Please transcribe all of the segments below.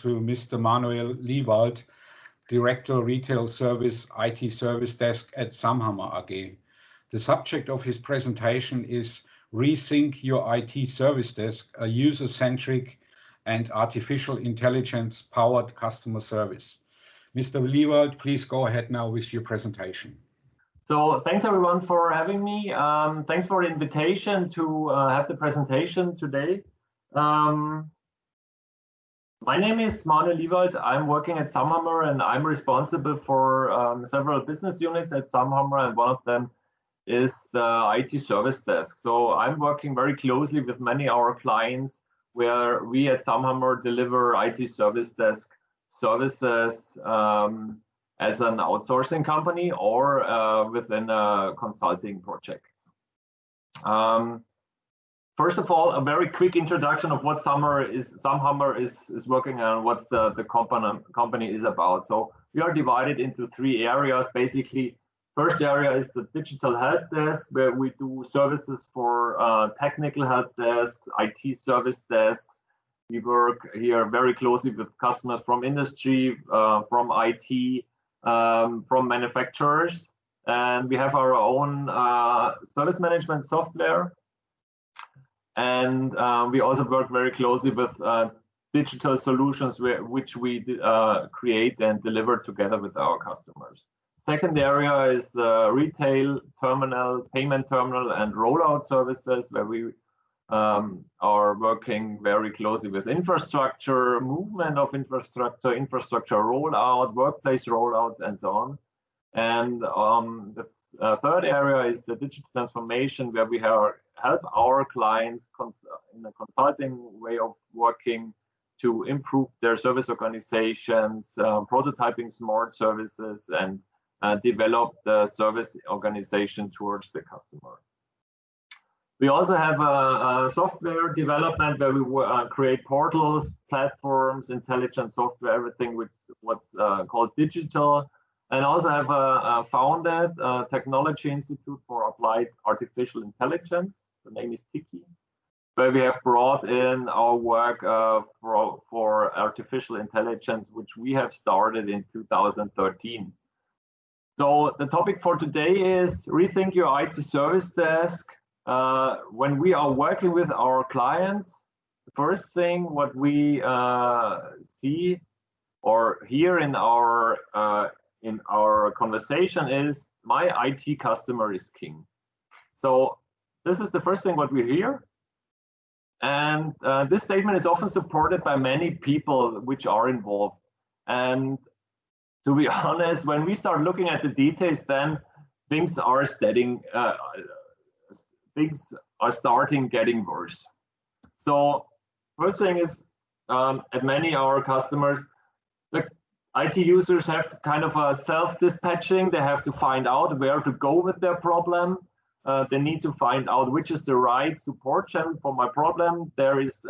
to Mr. Manuel Liewald, Director Retail Service IT Service Desk at Samhammer AG. The subject of his presentation is Rethink Your IT Service Desk, a user-centric and artificial intelligence-powered customer service. Mr. Liewald, please go ahead now with your presentation. So thanks everyone for having me. Thanks for the invitation to have the presentation today. My name is Manuel Liewald. I'm working at Samhammer and I'm responsible for several business units at Samhammer, and one of them is the IT service desk. So I'm working very closely with many of our clients where we at Samhammer deliver IT service desk services as an outsourcing company or within a consulting project. First of all, a very quick introduction of what Samhammer is working on, what the company is about. So we are divided into three areas. Basically, first area is the digital help desk, where we do services for technical help desks, IT service desks. We work here very closely with customers from industry, from IT, from manufacturers, and we have our own service management software. And we also work very closely with digital solutions which we create and deliver together with our customers. Second area is the retail terminal, payment terminal, and rollout services, where we are working very closely with infrastructure, movement of infrastructure rollout, workplace rollouts, and so on. And the third area is the digital transformation, where we help our clients in a consulting way of working to improve their service organizations, prototyping smart services, and develop the service organization towards the customer. We also have a software development where we create portals, platforms, intelligent software, everything with what's called digital. And also have founded a Technology Institute for Applied Artificial Intelligence. The name is Tiki, where we have brought in our work for artificial intelligence, which we have started in 2013. So the topic for today is Rethink Your IT Service Desk. When we are working with our clients, the first thing what we see or hear in our conversation is, my IT customer is king. So this is the first thing what we hear. And this statement is often supported by many people which are involved. And to be honest, when we start looking at the details, then things are starting getting worse. So first thing is, at many of our customers, the IT users have to kind of a self-dispatching. They have to find out where to go with their problem. They need to find out which is the right support channel for my problem. There is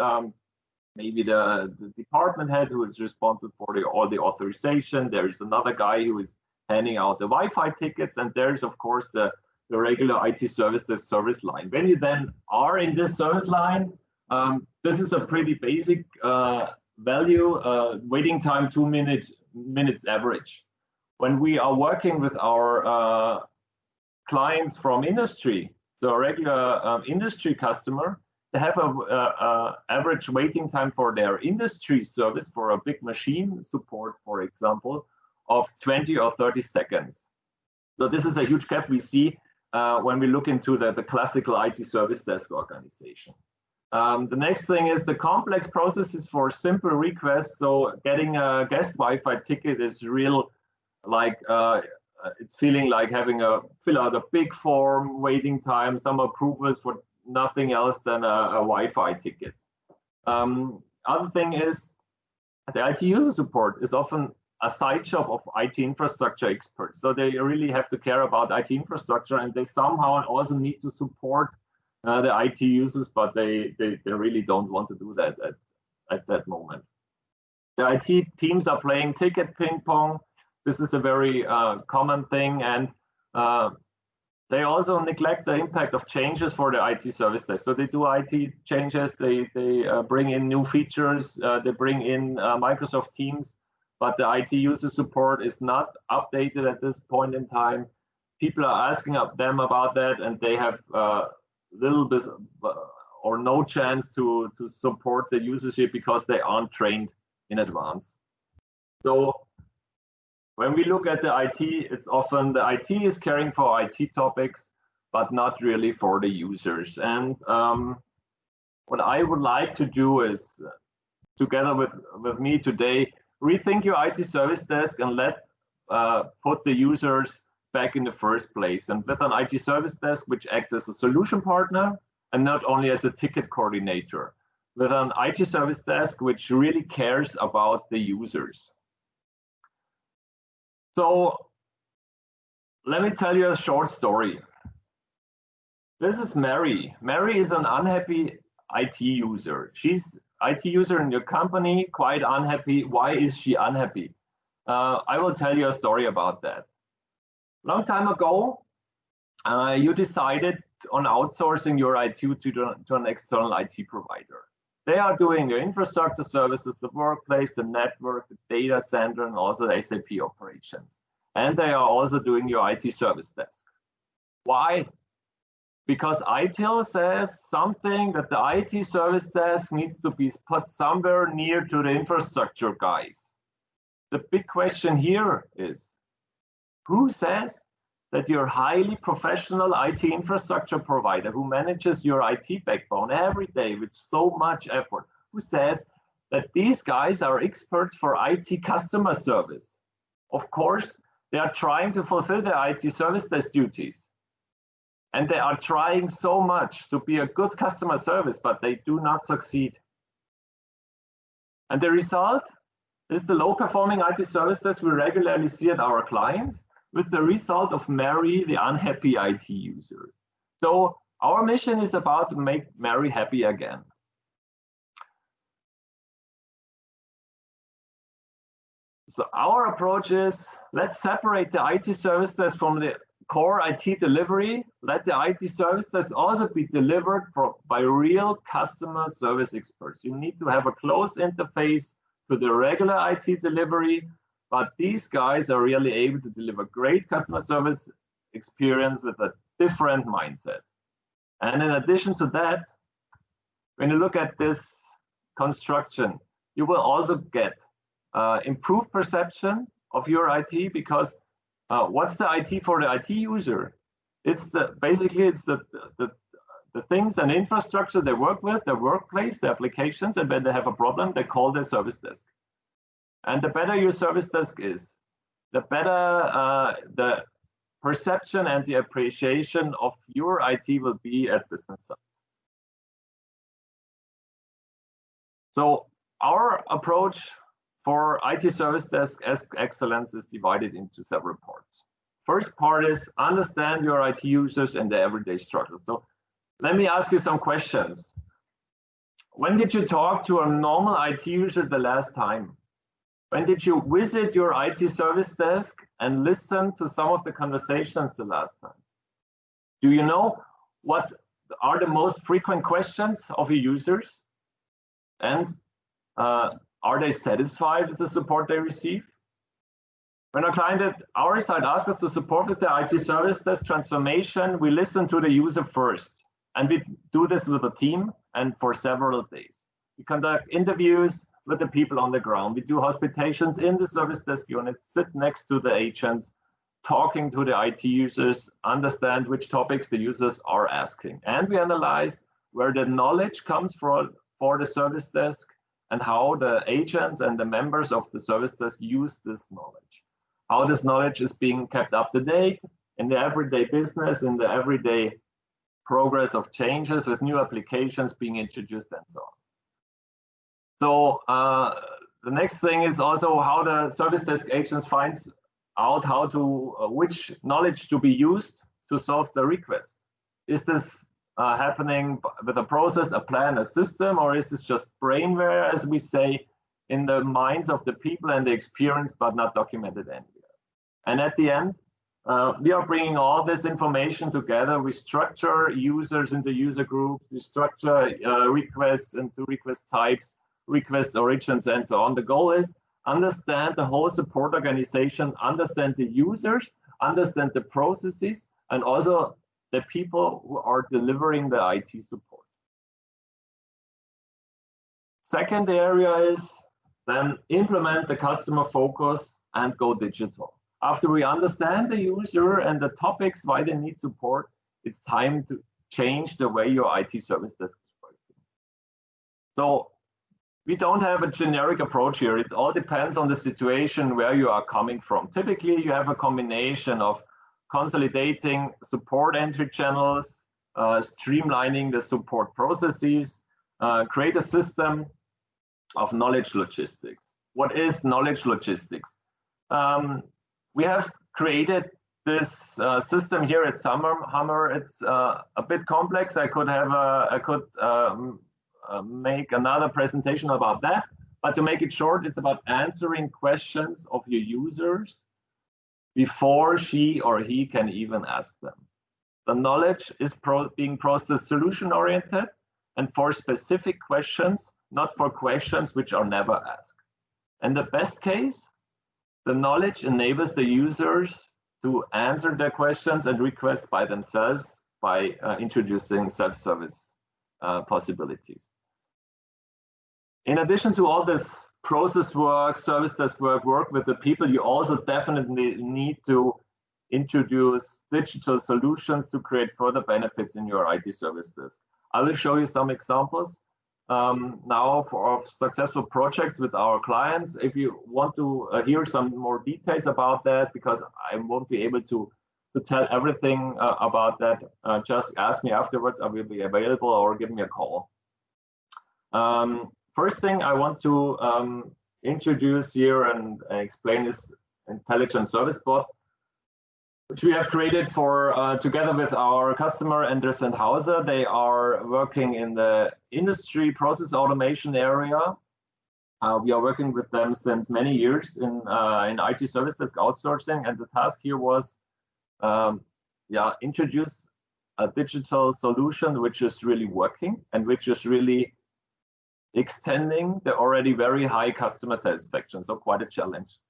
maybe the department head who is responsible for all the authorization. There is another guy who is handing out the Wi-Fi tickets, and there is of course the regular IT service, the service line. When you then are in this service line, this is a pretty basic value, waiting time 2 minutes average. When we are working with our clients from industry, so a regular industry customer, they have a average waiting time for their industry service for a big machine support, for example, of 20 or 30 seconds. So this is a huge gap we see when we look into the classical IT service desk organization. The next thing is the complex processes for simple requests. So getting a guest Wi-Fi ticket is real, like it's feeling like having a fill out a big form, waiting time, some approvals for nothing else than a Wi-Fi ticket. Other thing is the IT user support is often a side job of IT infrastructure experts. So they really have to care about IT infrastructure, and they somehow also need to support the IT users, but they really don't want to do that at that moment. The IT teams are playing ticket ping pong. This is a very common thing, and the they also neglect the impact of changes for the IT service desk. So they do IT changes, they bring in new features, they bring in Microsoft Teams, but the IT user support is not updated at this point in time. People are asking them about that, and they have little bit or no chance to support the usership because they aren't trained in advance. So when we look at the IT, it's often the IT is caring for IT topics, but not really for the users. And what I would like to do is, together with me today, rethink your IT service desk and put the users back in the first place. And with an IT service desk, which acts as a solution partner and not only as a ticket coordinator, with an IT service desk which really cares about the users. So let me tell you a short story. This is Mary. Mary is an unhappy IT user. She's IT user in your company, quite unhappy. Why is she unhappy? I will tell you a story about that. Long time ago, you decided on outsourcing your IT to an external IT provider. They are doing your infrastructure services, the workplace, the network, the data center, and also the SAP operations. And they are also doing your IT service desk. Why? Because ITIL says something that the IT service desk needs to be put somewhere near to the infrastructure guys. The big question here is, who says that your highly professional IT infrastructure provider who manages your IT backbone every day with so much effort, who says that these guys are experts for IT customer service? Of course, they are trying to fulfill their IT service desk duties. And they are trying so much to be a good customer service, but they do not succeed. And the result is the low-performing IT service desk we regularly see at our clients, with the result of Mary, the unhappy IT user. So our mission is about to make Mary happy again. So our approach is, let's separate the IT service desk from the core IT delivery. Let the IT service desk also be delivered by real customer service experts. You need to have a close interface to the regular IT delivery, but these guys are really able to deliver great customer service experience with a different mindset. And in addition to that, when you look at this construction, you will also get improved perception of your IT, because what's the IT for the IT user? It's basically the things and infrastructure they work with, their workplace, their applications, and when they have a problem, they call their service desk. And the better your service desk is, the better the perception and the appreciation of your IT will be at business side. So our approach for IT service desk excellence is divided into several parts. First part is understand your IT users and their everyday struggles. So let me ask you some questions. When did you talk to a normal IT user the last time? When did you visit your IT service desk and listen to some of the conversations the last time? Do you know what are the most frequent questions of your users? And are they satisfied with the support they receive? When a client at our side asks us to support with the IT service desk transformation, we listen to the user first. And we do this with a team and for several days. We conduct interviews with the people on the ground. We do hospitations in the service desk units, sit next to the agents, talking to the IT users, understand which topics the users are asking. And we analyze where the knowledge comes for the service desk and how the agents and the members of the service desk use this knowledge. How this knowledge is being kept up to date in the everyday business, in the everyday progress of changes with new applications being introduced and so on. So the next thing is also how the service desk agents finds out how to which knowledge to be used to solve the request. Is this happening with a process, a plan, a system, or is this just brainware, as we say, in the minds of the people and the experience, but not documented anywhere? And at the end, We are bringing all this information together. We structure users into user groups. We structure requests into request types, request origins, and so on. The goal is understand the whole support organization, understand the users, understand the processes, and also the people who are delivering the IT support. Second area is then implement the customer focus and go digital. After we understand the user and the topics why they need support, it's time to change the way your IT service desk is working. So we don't have a generic approach here. It all depends on the situation where you are coming from. Typically, you have a combination of consolidating support entry channels, streamlining the support processes, create a system of knowledge logistics. What is knowledge logistics? We have created this system here at Samhammer. It's a bit complex. I could make another presentation about that, but to make it short, it's about answering questions of your users before she or he can even ask them. The knowledge is being processed solution-oriented and for specific questions, not for questions which are never asked. In the best case, the knowledge enables the users to answer their questions and requests by themselves by introducing self-service possibilities. In addition to all this process work, service desk work with the people, you also definitely need to introduce digital solutions to create further benefits in your IT service desk. I will show you some examples now of successful projects with our clients. If you want to hear some more details about that, because I won't be able to tell everything about that, just ask me afterwards. I will be available, or give me a call. First thing I want to introduce here and explain is Intelligent Service Bot, which we have created for together with our customer Interessanter. They are working in the industry process automation area. We are working with them since many years in IT service desk outsourcing, and the task here was introduce a digital solution which is really working and which is really extending the already very high customer satisfaction. So quite a challenge.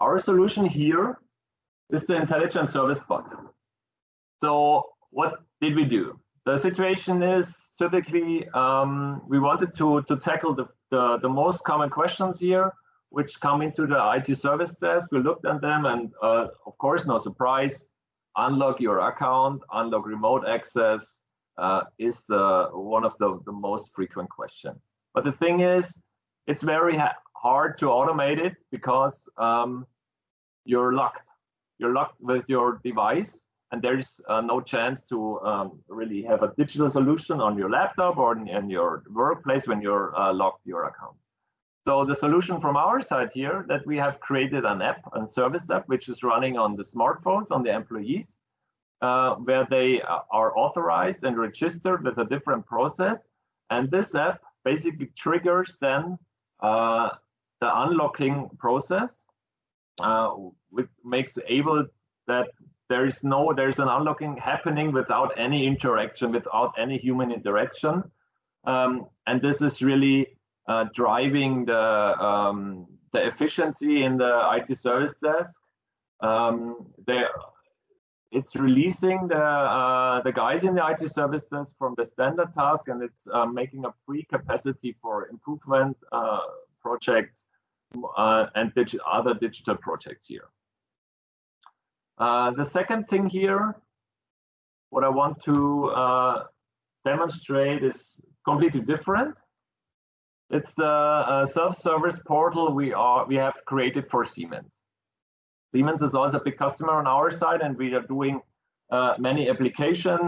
Our solution here is the Intelligent Service Bot. So what did we do? The situation is typically we wanted to tackle the most common questions here, which come into the IT service desk. We looked at them, and of course, no surprise, unlock your account, unlock remote access is one of the most frequent question. But the thing is, it's very hard to automate it because you're locked. You're locked with your device, and there's no chance to really have a digital solution on your laptop or in your workplace when you're locked your account. So the solution from our side here, that we have created an app, a service app, which is running on the smartphones on the employees, where they are authorized and registered with a different process. And this app basically triggers then the unlocking process, which makes able that there's an unlocking happening without any interaction, without any human interaction. And this is really driving the efficiency in the IT service desk. It's releasing the guys in the IT service desk from the standard task, and it's making a free capacity for improvement projects and other digital projects here. The second thing here, what I want to demonstrate is completely different. It's the self-service portal we have created for Siemens. Siemens is also a big customer on our side, and we are doing many application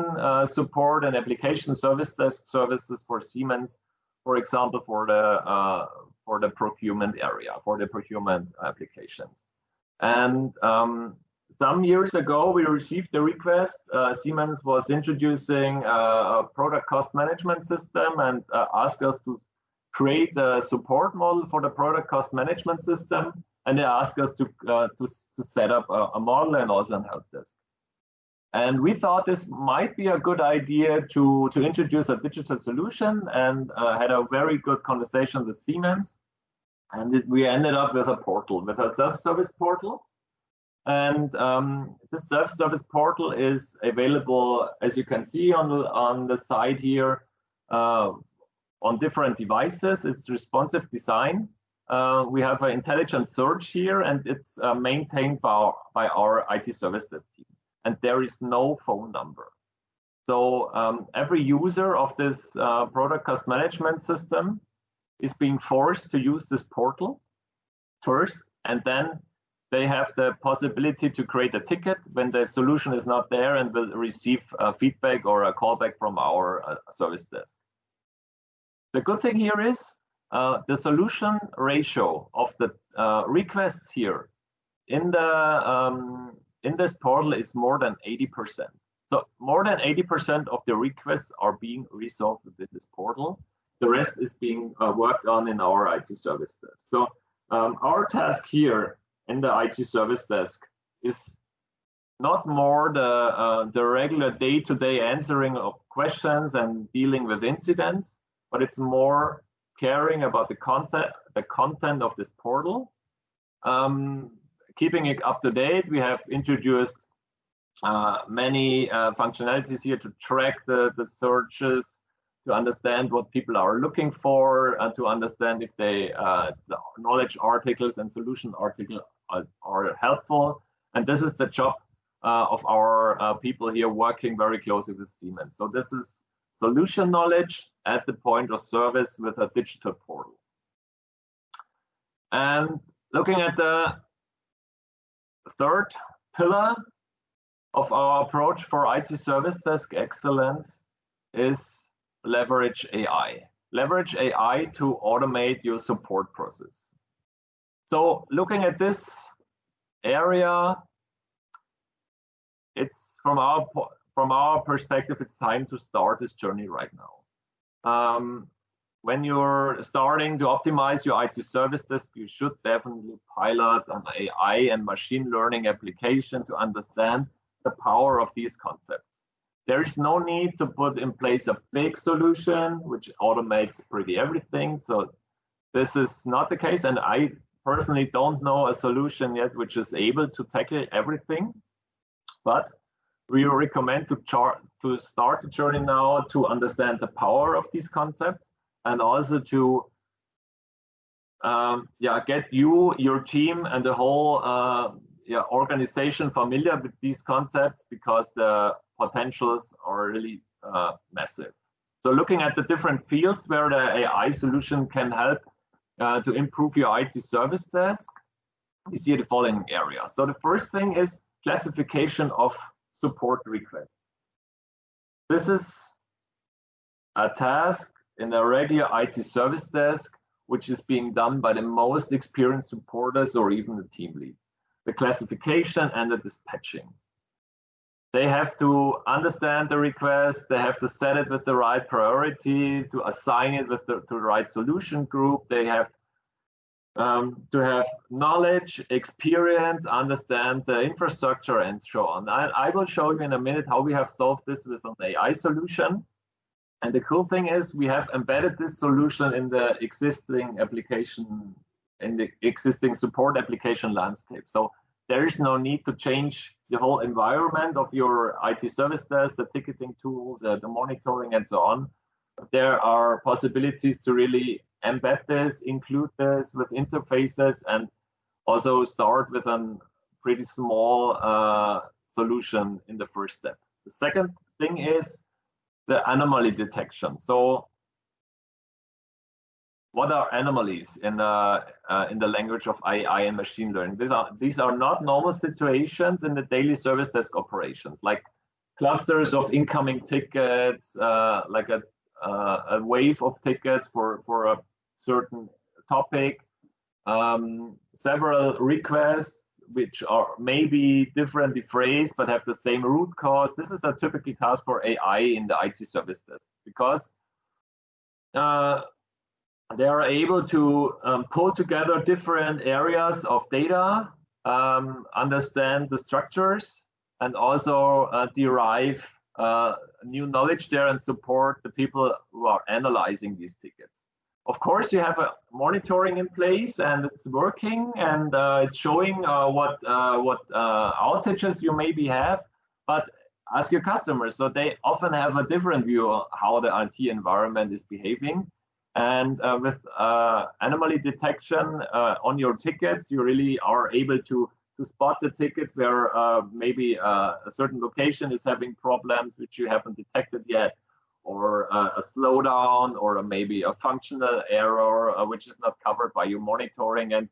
support and application service desk services for Siemens, for example, for the procurement area, for the procurement applications. And some years ago, we received a request. Siemens was introducing a product cost management system and asked us to create a support model for the product cost management system. and they asked us to set up a model and also a help desk. And we thought this might be a good idea to introduce a digital solution, and had a very good conversation with Siemens. And we ended up with a portal, with a self-service portal. And this self-service portal is available, as you can see on the side here, on different devices. It's responsive design. We have an intelligent search here, and it's maintained by our IT service desk team. And there is no phone number. So every user of this product cost management system is being forced to use this portal first, and then they have the possibility to create a ticket when the solution is not there, and will receive feedback or a callback from our service desk. The good thing here is the solution ratio of the requests here in this portal is more than 80%. So more than 80% of the requests are being resolved within this portal. The rest is being worked on in our IT service desk. So our task here in the IT service desk is not more the regular day-to-day answering of questions and dealing with incidents, but it's more caring about the content of this portal. Keeping it up to date, we have introduced many functionalities here to track the searches, to understand what people are looking for, and to understand if the knowledge articles and solution articles are helpful. And this is the job of our people here working very closely with Siemens. So this is solution knowledge at the point of service with a digital portal. And looking at the third pillar of our approach for IT service desk excellence is leverage AI. Leverage AI to automate your support process. So looking at this area, it's from our perspective, it's time to start this journey right now. When you're starting to optimize your IT service desk, you should definitely pilot an AI and machine learning application to understand the power of these concepts. There is no need to put in place a big solution which automates pretty everything. So this is not the case, and I personally don't know a solution yet which is able to tackle everything. But we recommend to start the journey now to understand the power of these concepts, and also to get your team and the whole organization familiar with these concepts, because the potentials are really massive. So looking at the different fields where the AI solution can help to improve your IT service desk, we see the following areas. So the first thing is classification of support requests. This is a task in a regular IT service desk, which is being done by the most experienced supporters or even the team lead. The classification and the dispatching. They have to understand the request, they have to set it with the right priority, to assign it with the right solution group. They have to have knowledge, experience, understand the infrastructure, and so on. I will show you in a minute how we have solved this with an AI solution. And the cool thing is we have embedded this solution in the existing application, in the existing support application landscape. So there is no need to change the whole environment of your IT service desk, the ticketing tool, the monitoring, and so on. There are possibilities to really embed this, include this with interfaces, and also start with a pretty small solution in the first step. The second thing is the anomaly detection. So what are anomalies in the language of AI and machine learning? These are not normal situations in the daily service desk operations, like clusters of incoming tickets, like a wave of tickets for a certain topic, several requests which are maybe differently phrased but have the same root cause. This is a typical task for AI in the IT service desk, because They are able to pull together different areas of data, understand the structures, and also derive new knowledge there and support the people who are analyzing these tickets. Of course, you have a monitoring in place and it's working and it's showing what outages you maybe have, but ask your customers. So they often have a different view on how the IT environment is behaving. And with anomaly detection on your tickets, you really are able to spot the tickets where maybe a certain location is having problems which you haven't detected yet, or a slowdown, or maybe a functional error which is not covered by your monitoring. And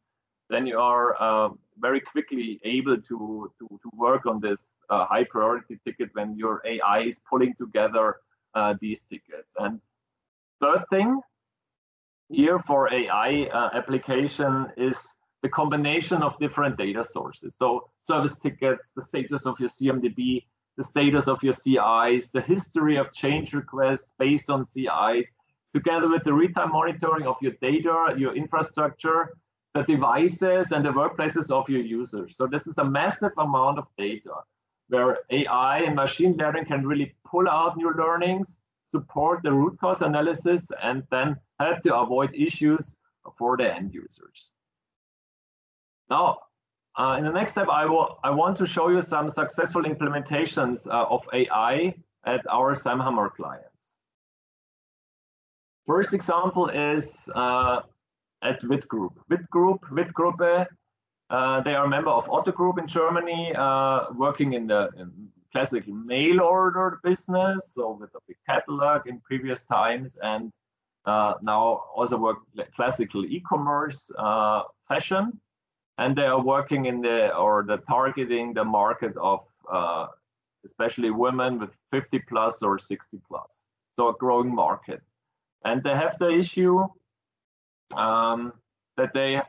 then you are very quickly able to work on this high priority ticket when your AI is pulling together these tickets. And third thing here for AI application is the combination of different data sources. So service tickets, the status of your CMDB, the status of your CIs, the history of change requests based on CIs, together with the real-time monitoring of your data, your infrastructure, the devices and the workplaces of your users. So this is a massive amount of data where AI and machine learning can really pull out new learnings, support the root cause analysis, and then help to avoid issues for the end users. Now, in the next step, I want to show you some successful implementations of AI at our Samhammer clients. First example is at WIT Group. WIT Gruppe, they are a member of Otto Group in Germany, working in the classical mail order business, so with a big catalog in previous times, and now also work classical e-commerce fashion. And they are working in targeting the market of especially women with 50 plus or 60 plus, so a growing market. And they have the issue that they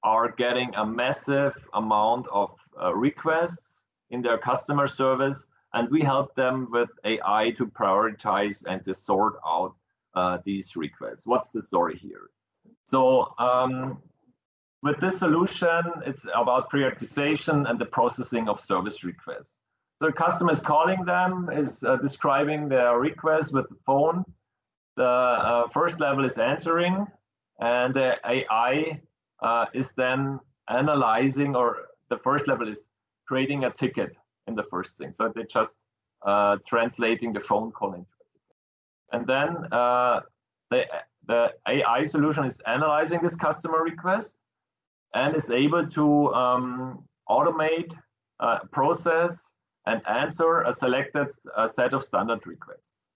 are getting a massive amount of requests in their customer service, and we help them with AI to prioritize and to sort out these requests. What's the story here? So with this solution, it's about prioritization and the processing of service requests. The customer is calling them, is describing their request with the phone. The first level is answering, and the AI is then analyzing, or the first level is creating a ticket in the first thing. So they're just translating the phone call into a ticket. And then the AI solution is analyzing this customer request and is able to automate, process, and answer a selected set of standard requests.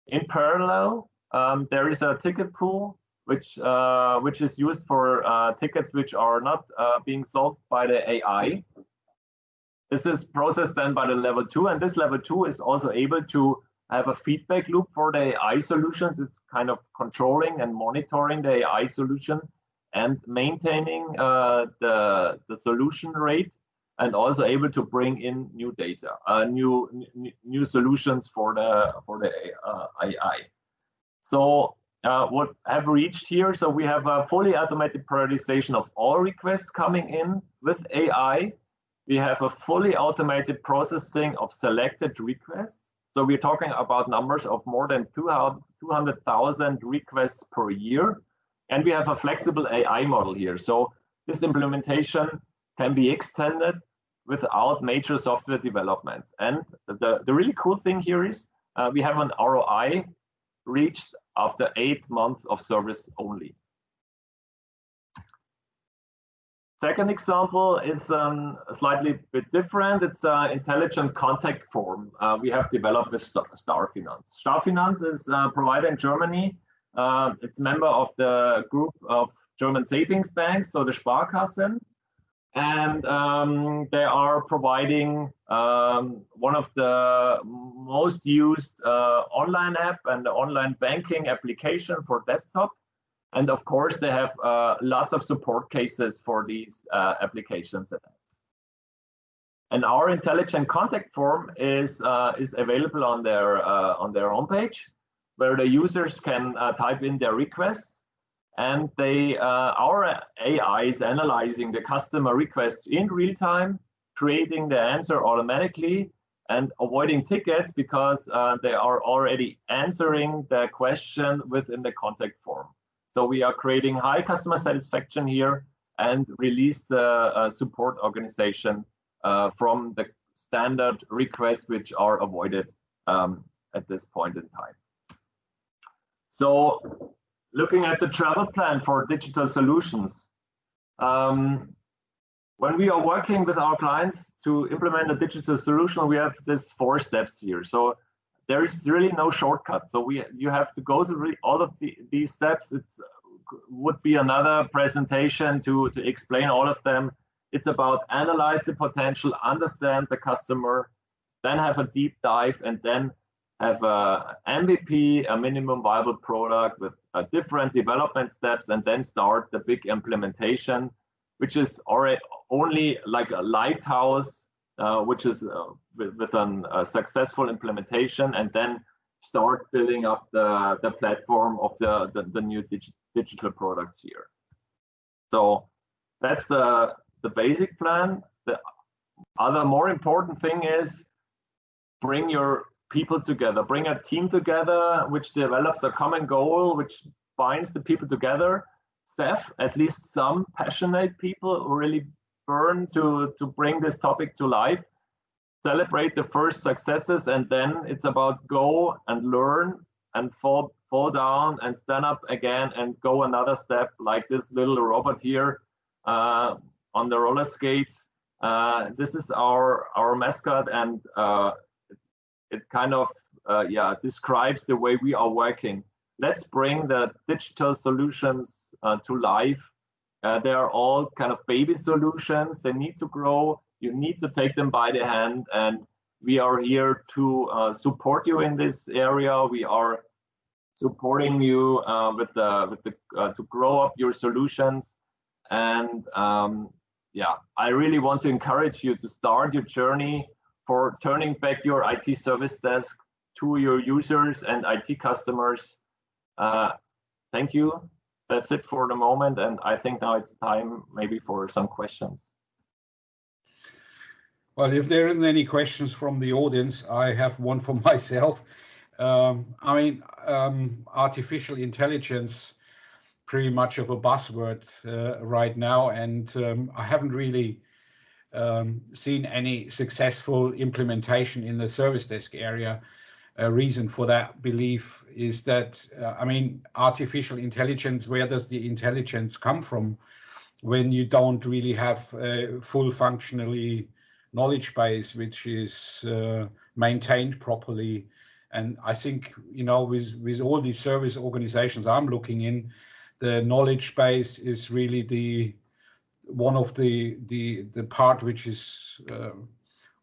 In parallel, there is a ticket pool which is used for tickets which are not being solved by the AI. This is processed then by the level 2, and this level 2 is also able to have a feedback loop for the AI solutions. It's kind of controlling and monitoring the AI solution and maintaining the solution rate, and also able to bring in new data, new solutions for the AI. So what I've reached here, so we have a fully automated prioritization of all requests coming in with AI. We have a fully automated processing of selected requests. So we're talking about numbers of more than 200,000 requests per year. And we have a flexible AI model here. So this implementation can be extended without major software developments. And the really cool thing here is we have an ROI reached after 8 months of service only. Second example is slightly bit different. It's an intelligent contact form we have developed with Starfinance. Starfinance is a provider in Germany. It's a member of the group of German savings banks, so the Sparkassen. And they are providing one of the most used online app and the online banking application for desktop. And of course, they have lots of support cases for these applications and apps. And our intelligent contact form is available on their homepage. where the users can type in their requests, and our AI is analyzing the customer requests in real time, creating the answer automatically, and avoiding tickets because they are already answering the question within the contact form. So we are creating high customer satisfaction here and release the support organization from the standard requests which are avoided at this point in time. So looking at the travel plan for digital solutions, when we are working with our clients to implement a digital solution, we have this 4 steps here. So there is really no shortcut. So you have to go through all of these steps. It would be another presentation to explain all of them. It's about analyze the potential, understand the customer, then have a deep dive, and then have a MVP, a minimum viable product with different development steps, and then start the big implementation, which is already only like a lighthouse, which is with a successful implementation, and then start building up the platform of the new digital products here. So that's the basic plan. The other more important thing is bring your people together, bring a team together, which develops a common goal, which binds the people together. Staff, at least some passionate people who really burn to bring this topic to life, celebrate the first successes, and then it's about go and learn and fall down and stand up again and go another step, like this little robot here on the roller skates. This is our mascot, and it kind of describes the way we are working. Let's bring the digital solutions to life. They are all kind of baby solutions. They need to grow. You need to take them by the hand, and we are here to support you in this area. We are supporting you to grow up your solutions. And I really want to encourage you to start your journey for turning back your IT service desk to your users and IT customers. Thank you. That's it for the moment, and I think now it's time maybe for some questions. Well, if there isn't any questions from the audience, I have one for myself. Artificial intelligence, pretty much of a buzzword right now, and I haven't really seen any successful implementation in the service desk area. A reason for that belief is that, artificial intelligence, where does the intelligence come from when you don't really have a full functionally knowledge base which is maintained properly? And I think, with all these service organizations I'm looking in, the knowledge base is really one of the part which is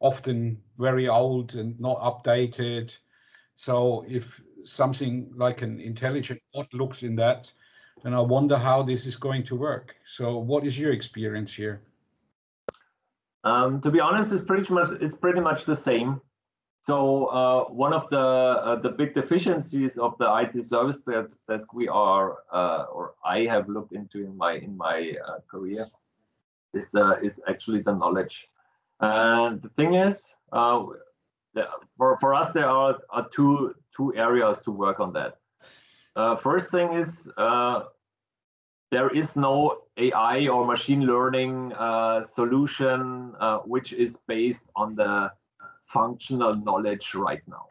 often very old and not updated. So if something like an intelligent bot looks in that, then I wonder how this is going to work. So what is your experience here? To be honest, it's pretty much the same. So one of the big deficiencies of the IT service desk we are or I have looked into in my career is actually the knowledge. And the thing is, for us, there are two areas to work on that. First thing is there is no AI or machine learning solution which is based on the functional knowledge right now.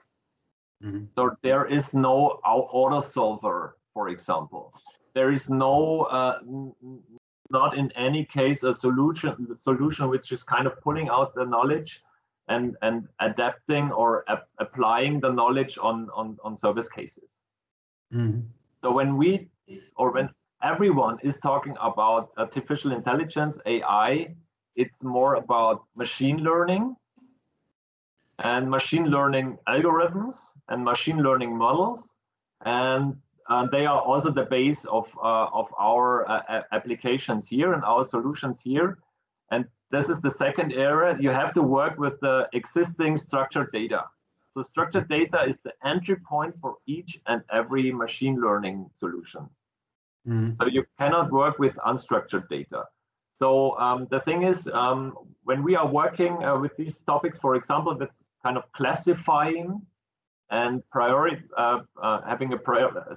Mm-hmm. So there is no auto solver, for example. There is no not in any case a solution which is kind of pulling out the knowledge and adapting or applying the knowledge on service cases. Mm-hmm. So when everyone is talking about artificial intelligence, AI, it's more about machine learning and machine learning algorithms and machine learning models, and they are also the base of our applications here and our solutions here. And this is the second area. You have to work with the existing structured data. So structured data is the entry point for each and every machine learning solution. So you cannot work with unstructured data. So the thing is, when we are working with these topics, for example, with kind of classifying and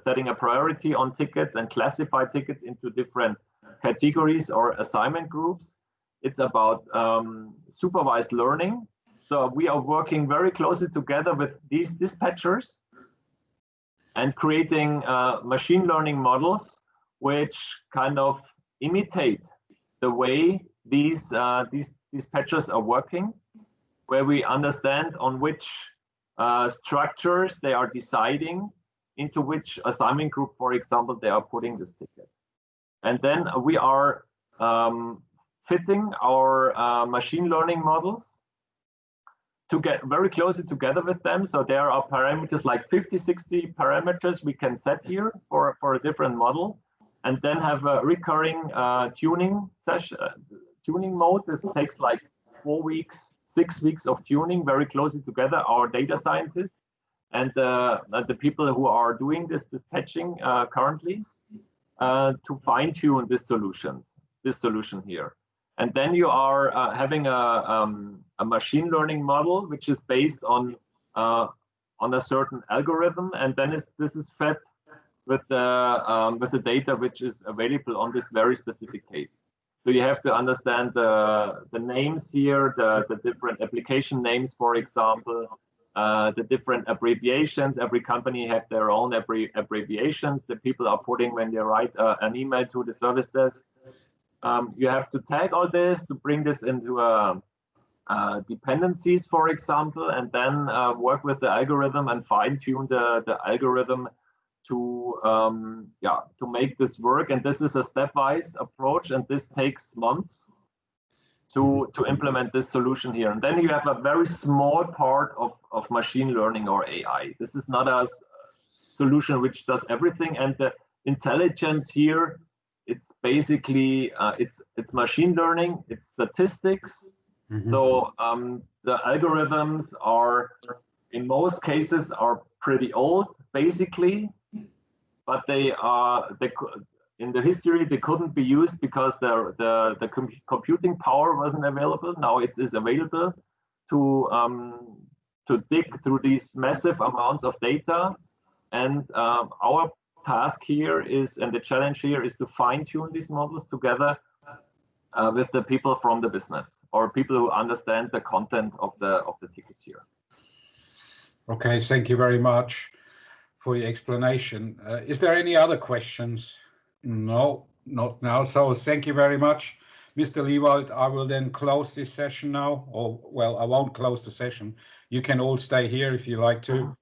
setting a priority on tickets and classify tickets into different categories or assignment groups, it's about supervised learning. So we are working very closely together with these dispatchers and creating machine learning models which kind of imitate the way these dispatchers are working, where we understand on which structures they are deciding into which assignment group, for example, they are putting this ticket. And then we are fitting our machine learning models to get very closely together with them. So there are parameters like 50, 60 parameters we can set here for a different model, and then have a recurring tuning mode. This takes like 4 weeks, 6 weeks of tuning very closely together, our data scientists and the people who are doing this dispatching currently to fine tune this solution here. And then you are having a machine learning model which is based on a certain algorithm, and then this is fed with the data which is available on this very specific case. So you have to understand the names here, the different application names, for example, the different abbreviations. Every company have their own abbreviations that people are putting when they write an email to the service desk. You have to tag all this to bring this into dependencies, for example, and then work with the algorithm and fine tune the algorithm to make this work. And this is a stepwise approach, and this takes months to implement this solution here. And then you have a very small part of machine learning or AI. This is not a solution which does everything, and the intelligence here, it's basically it's machine learning, it's statistics. So the algorithms are in most cases are pretty old basically, but in the history they couldn't be used because the computing power wasn't available. Now it is available to dig through these massive amounts of data, and our task here is, and the challenge here is, to fine tune these models together with the people from the business or people who understand the content of the tickets here. Okay, thank you very much for your explanation. Is there any other questions? No, not now. So thank you very much, Mr. Liewald. I will then close this session now, or well, I won't close the session. You can all stay here if you like to.